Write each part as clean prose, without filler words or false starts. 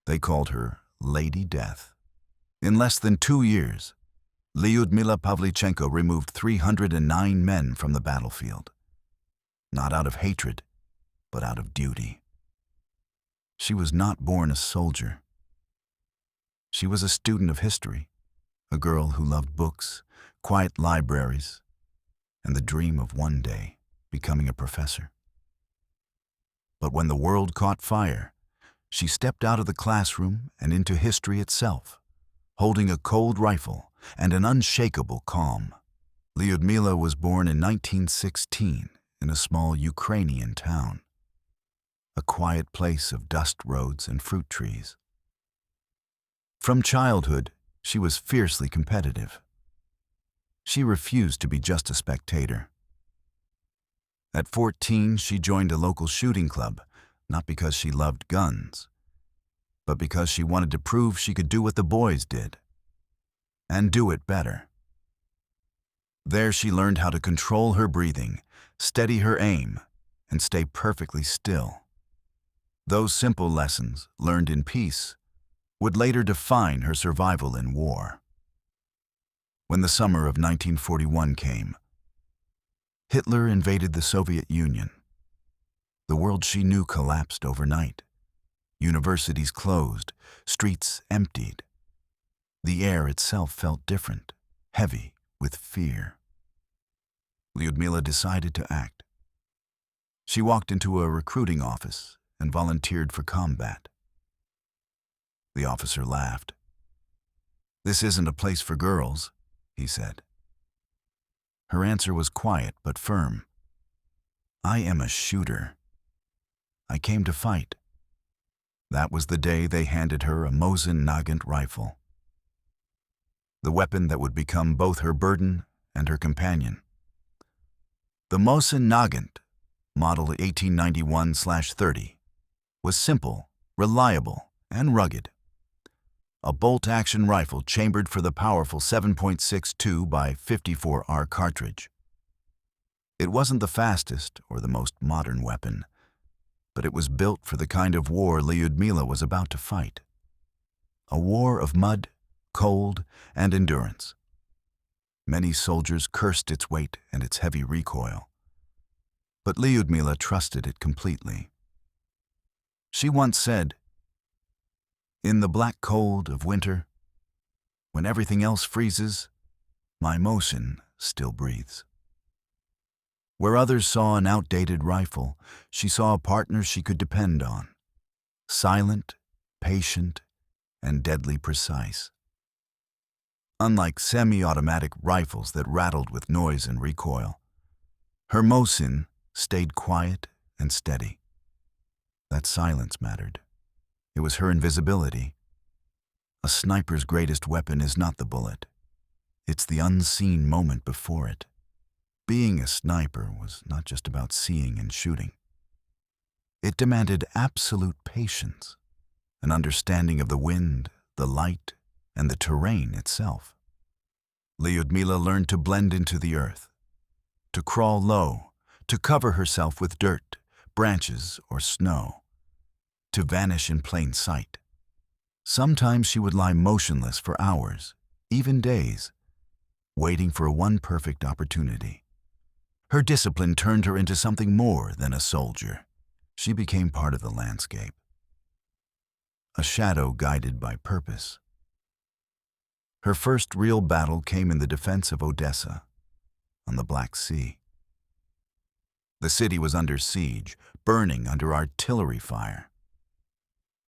They called her Lady Death. In less than 2 years, Lyudmila Pavlichenko removed 309 men from the battlefield, not out of hatred, but out of duty. She was not born a soldier. She was a student of history, a girl who loved books, quiet libraries, and the dream of one day becoming a professor. But when the world caught fire, she stepped out of the classroom and into history itself, holding a cold rifle and an unshakable calm. Lyudmila was born in 1916 in a small Ukrainian town, a quiet place of dust roads and fruit trees. From childhood, she was fiercely competitive. She refused to be just a spectator. At 14, she joined a local shooting club, not because she loved guns, but because she wanted to prove she could do what the boys did, and do it better. There she learned how to control her breathing, steady her aim, and stay perfectly still. Those simple lessons, learned in peace, would later define her survival in war. When the summer of 1941 came, Hitler invaded the Soviet Union. The world she knew collapsed overnight. Universities closed, streets emptied. The air itself felt different, heavy with fear. Lyudmila decided to act. She walked into a recruiting office and volunteered for combat. The officer laughed. "This isn't a place for girls," he said. Her answer was quiet but firm. "I am a shooter. I came to fight." That was the day they handed her a Mosin Nagant rifle, the weapon that would become both her burden and her companion. The Mosin Nagant, model 1891/30, was simple, reliable, and rugged. A bolt-action rifle chambered for the powerful 7.62 by 54R cartridge. It wasn't the fastest or the most modern weapon, but it was built for the kind of war Lyudmila was about to fight. A war of mud, cold, and endurance. Many soldiers cursed its weight and its heavy recoil, but Lyudmila trusted it completely. She once said, "In the black cold of winter, when everything else freezes, my Mosin still breathes." Where others saw an outdated rifle, she saw a partner she could depend on. Silent, patient, and deadly precise. Unlike semi-automatic rifles that rattled with noise and recoil, her Mosin stayed quiet and steady. That silence mattered. It was her invisibility. A sniper's greatest weapon is not the bullet. It's the unseen moment before it. Being a sniper was not just about seeing and shooting. It demanded absolute patience, an understanding of the wind, the light, and the terrain itself. Lyudmila learned to blend into the earth, to crawl low, to cover herself with dirt, branches, or snow, to vanish in plain sight. Sometimes she would lie motionless for hours, even days, waiting for one perfect opportunity. Her discipline turned her into something more than a soldier. She became part of the landscape, a shadow guided by purpose. Her first real battle came in the defense of Odessa, on the Black Sea. The city was under siege, burning under artillery fire.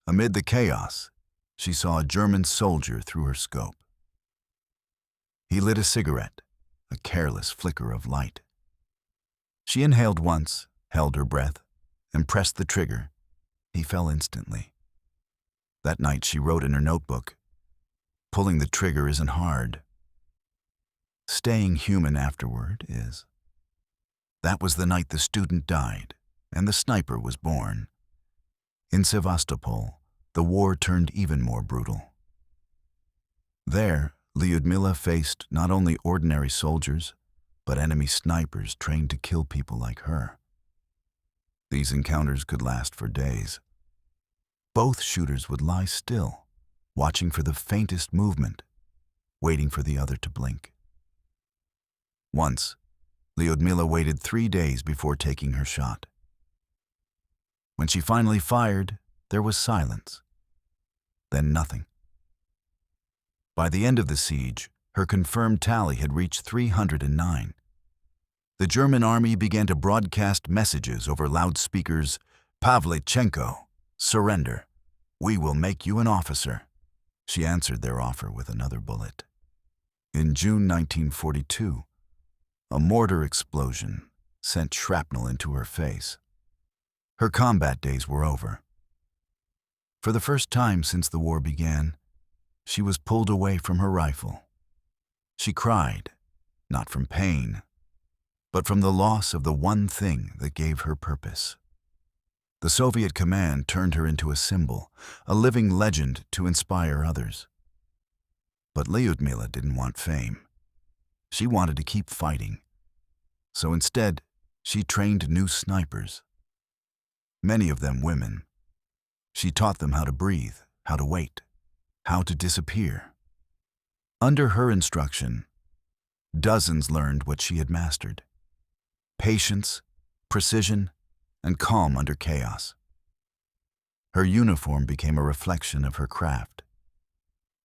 Amid the chaos, she saw a German soldier through her scope. He lit a cigarette, a careless flicker of light. She inhaled once, held her breath, and pressed the trigger. He fell instantly. That night she wrote in her notebook, "Pulling the trigger isn't hard. Staying human afterward is." That was the night the student died, and the sniper was born. In Sevastopol, the war turned even more brutal. There, Lyudmila faced not only ordinary soldiers, but enemy snipers trained to kill people like her. These encounters could last for days. Both shooters would lie still, watching for the faintest movement, waiting for the other to blink. Once, Lyudmila waited 3 days before taking her shot. When she finally fired, there was silence. Then nothing. By the end of the siege, her confirmed tally had reached 309. The German army began to broadcast messages over loudspeakers. "Pavlichenko, surrender. We will make you an officer." She answered their offer with another bullet. In June 1942, a mortar explosion sent shrapnel into her face. Her combat days were over. For the first time since the war began, she was pulled away from her rifle. She cried, not from pain, but from the loss of the one thing that gave her purpose. The Soviet command turned her into a symbol, a living legend to inspire others. But Lyudmila didn't want fame. She wanted to keep fighting. So instead, she trained new snipers. Many of them women. She taught them how to breathe, how to wait, how to disappear. Under her instruction, dozens learned what she had mastered: patience, precision, and calm under chaos. Her uniform became a reflection of her craft.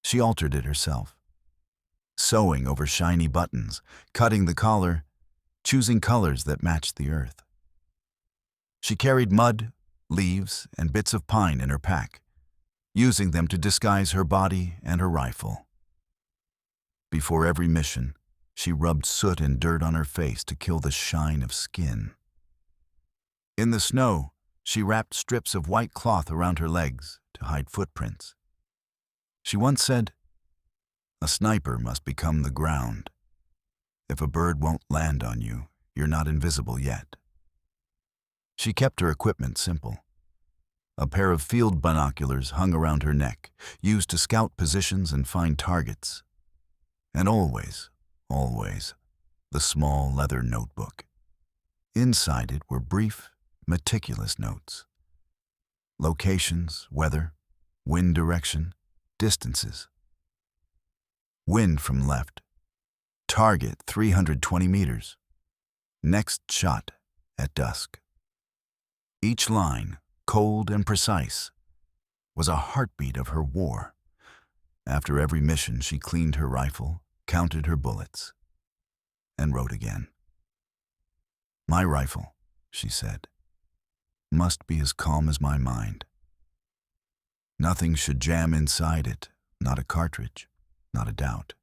She altered it herself, sewing over shiny buttons, cutting the collar, choosing colors that matched the earth. She carried mud, leaves, and bits of pine in her pack, using them to disguise her body and her rifle. Before every mission, she rubbed soot and dirt on her face to kill the shine of skin. In the snow, she wrapped strips of white cloth around her legs to hide footprints. She once said, "A sniper must become the ground. If a bird won't land on you, you're not invisible yet." She kept her equipment simple. A pair of field binoculars hung around her neck, used to scout positions and find targets. And always, the small leather notebook. Inside it were brief, meticulous notes. Locations, weather, wind direction, distances. Wind from left. Target 320 meters. Next shot at dusk. Each line, cold and precise, was a heartbeat of her war. After every mission, she cleaned her rifle, counted her bullets, and wrote again. "My rifle," she said, "must be as calm as my mind. Nothing should jam inside it, not a cartridge, not a doubt."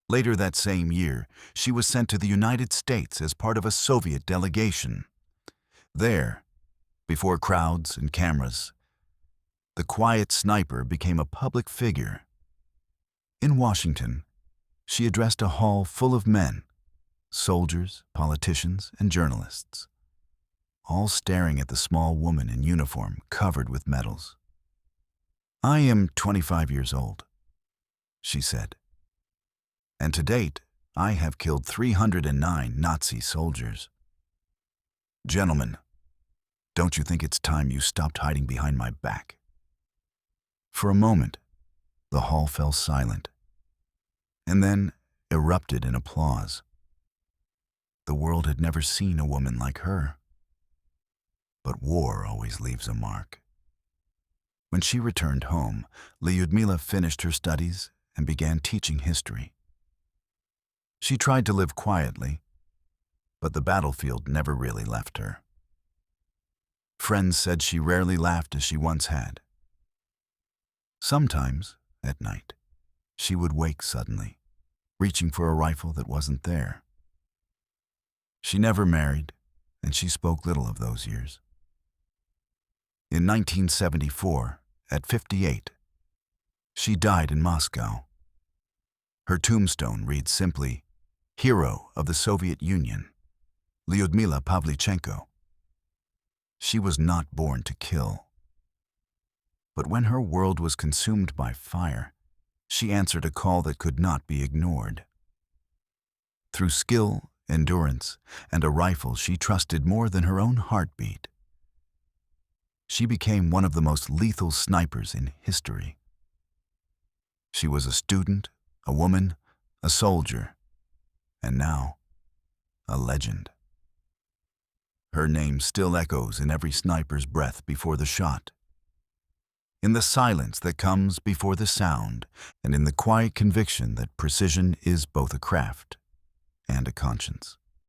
Later that same year, she was sent to the United States as part of a Soviet delegation. There, before crowds and cameras, the quiet sniper became a public figure. In Washington, she addressed a hall full of men, soldiers, politicians, and journalists, all staring at the small woman in uniform covered with medals. "I am 25 years old," she said, "and to date, I have killed 309 Nazi soldiers. Gentlemen, don't you think it's time you stopped hiding behind my back?" For a moment, the hall fell silent, and then erupted in applause. The world had never seen a woman like her. But war always leaves a mark. When she returned home, Lyudmila finished her studies and began teaching history. She tried to live quietly, but the battlefield never really left her. Friends said she rarely laughed as she once had. Sometimes, at night, she would wake suddenly, reaching for a rifle that wasn't there. She never married, and she spoke little of those years. In 1974, at 58, she died in Moscow. Her tombstone reads simply, "Hero of the Soviet Union, Lyudmila Pavlichenko." She was not born to kill. But when her world was consumed by fire, she answered a call that could not be ignored. Through skill, endurance, and a rifle she trusted more than her own heartbeat. she became one of the most lethal snipers in history. She was a student, a woman, a soldier, and now, a legend. Her name still echoes in every sniper's breath before the shot, in the silence that comes before the sound, and in the quiet conviction that precision is both a craft and a conscience.